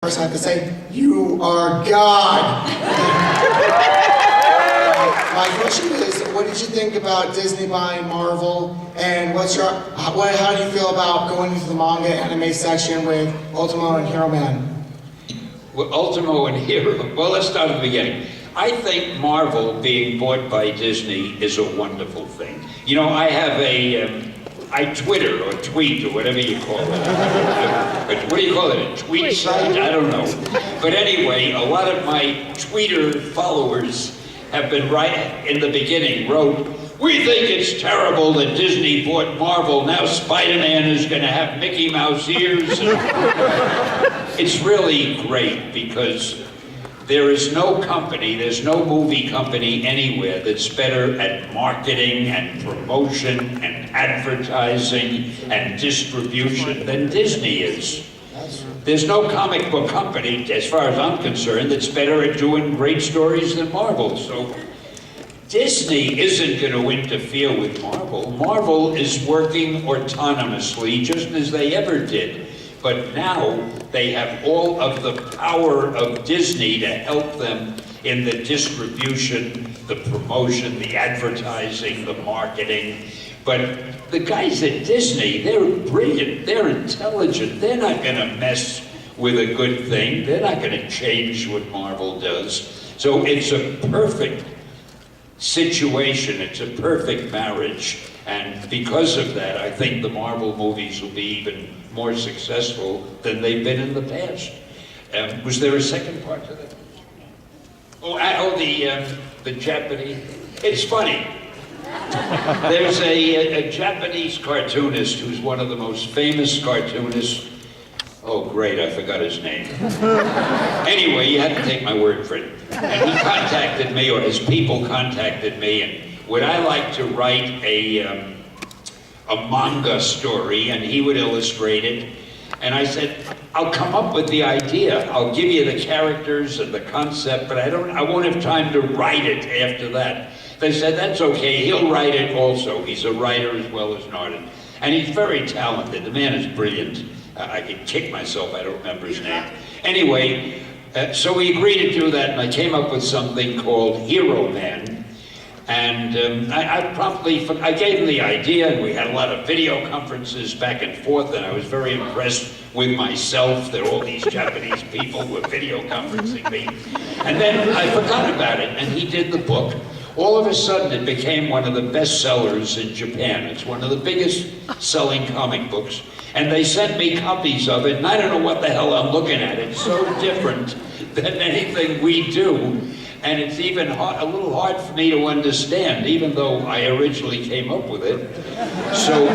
First, I have to say, you are God. My question is, what did you think about Disney buying Marvel, and how do you feel about going into the manga anime section with Ultimo and Hero Man? Well, Ultimo and Hero, well, let's start at the beginning. I think Marvel being bought by Disney is a wonderful thing. You know, I have I Twitter or tweet or whatever you call it. What do you call it? A tweet site? I don't know. But anyway, a lot of my Twitter followers have been right in the beginning wrote, "We think it's terrible that Disney bought Marvel. Now Spider-Man is going to have Mickey Mouse ears." It's really great because there is no company, there's no movie company anywhere that's better at marketing and promotion and advertising and distribution than Disney is. There's no comic book company, as far as I'm concerned, that's better at doing great stories than Marvel. So Disney isn't going to interfere with Marvel. Marvel is working autonomously, just as they ever did. But now they have all of the power of Disney to help them in the distribution, the promotion, the advertising, the marketing. But the guys at Disney, they're brilliant, they're intelligent, they're not going to mess with a good thing, they're not going to change what Marvel does. So it's a perfect situation, it's a perfect marriage. And because of that, I think the Marvel movies will be even more successful than they've been in the past. Was there a second part to that? The Japanese. It's funny. There's a Japanese cartoonist who's one of the most famous cartoonists. Oh, great, I forgot his name. Anyway, you have to take my word for it. And he contacted me, or his people contacted me, and would I like to write a manga story, and he would illustrate it. And I said, I'll come up with the idea. I'll give you the characters and the concept, but I won't have time to write it after that. They said, that's okay, he'll write it also. He's a writer as well as an artist. And he's very talented. The man is brilliant. I could kick myself, I don't remember his name. Anyway, so we agreed to do that, and I came up with something called Hero Man. And I gave him the idea, and we had a lot of video conferences back and forth, and I was very impressed with myself that all these Japanese people were video conferencing me. And then I forgot about it, and he did the book. All of a sudden, it became one of the best sellers in Japan. It's one of the biggest selling comic books. And they sent me copies of it, and I don't know what the hell I'm looking at. It's so different than anything we do. And it's even a little hard for me to understand, even though I originally came up with it. So,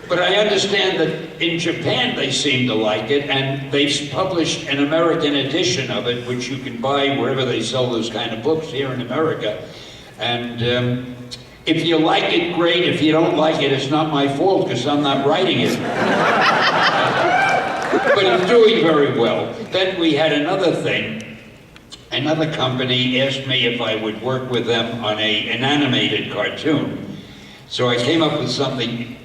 but I understand that in Japan they seem to like it, and they've published an American edition of it, which you can buy wherever they sell those kind of books here in America. And if you like it, great. If you don't like it, it's not my fault, because I'm not writing it. But it's doing very well. Then we had another thing. Another company asked me if I would work with them on an animated cartoon. So I came up with something,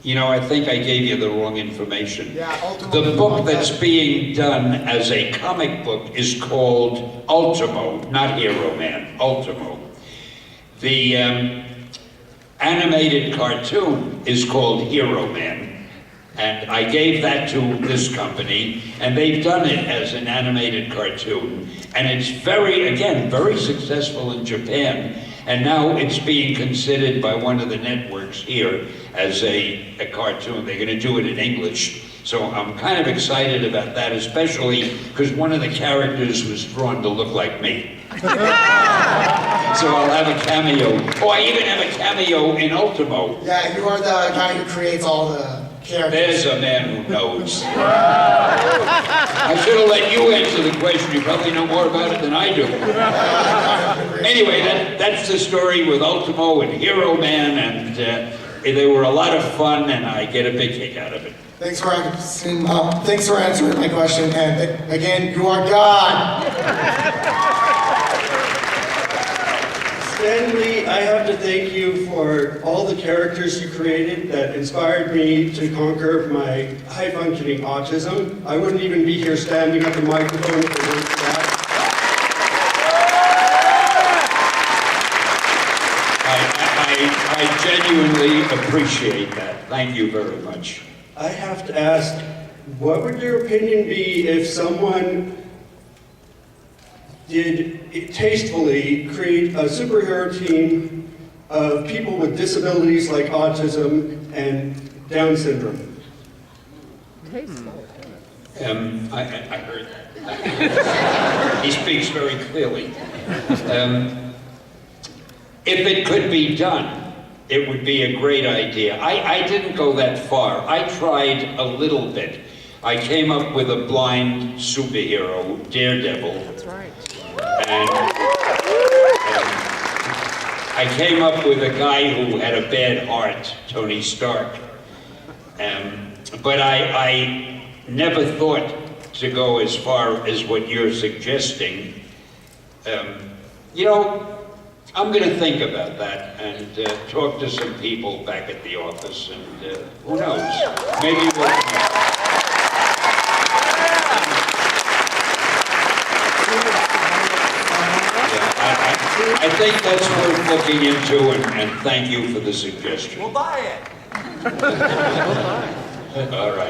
you know, I think I gave you the wrong information. Yeah, the book that's being done as a comic book is called Ultimo, not Hero Man, Ultimo. The animated cartoon is called Hero Man. And I gave that to this company, and they've done it as an animated cartoon. And it's very successful in Japan. And now it's being considered by one of the networks here as a cartoon. They're going to do it in English. So I'm kind of excited about that, especially because one of the characters was drawn to look like me. So I'll have a cameo. Oh, I even have a cameo in Ultimo. Yeah, you are the guy who creates all the characters. There's a man who knows. I should have let you answer the question. You probably know more about it than I do. Anyway, that's the story with Ultimo and Hero Man, and they were a lot of fun, and I get a big kick out of it. Thanks for answering my question. And again, you are God. Stan Lee, I have to thank you for all the characters you created that inspired me to conquer my high-functioning autism. I wouldn't even be here standing at the microphone if it weren't for that. I genuinely appreciate that. Thank you very much. I have to ask, what would your opinion be if someone did tastefully create a superhero team of people with disabilities like autism and Down syndrome? I heard that. He speaks very clearly. If it could be done, it would be a great idea. I didn't go that far. I tried a little bit. I came up with a blind superhero, Daredevil. That's right. And I came up with a guy who had a bad heart, Tony Stark. But I never thought to go as far as what you're suggesting. You know, I'm going to think about that and talk to some people back at the office, and who knows, maybe we'll... I think that's worth looking into, and thank you for the suggestion. We'll buy it. All right.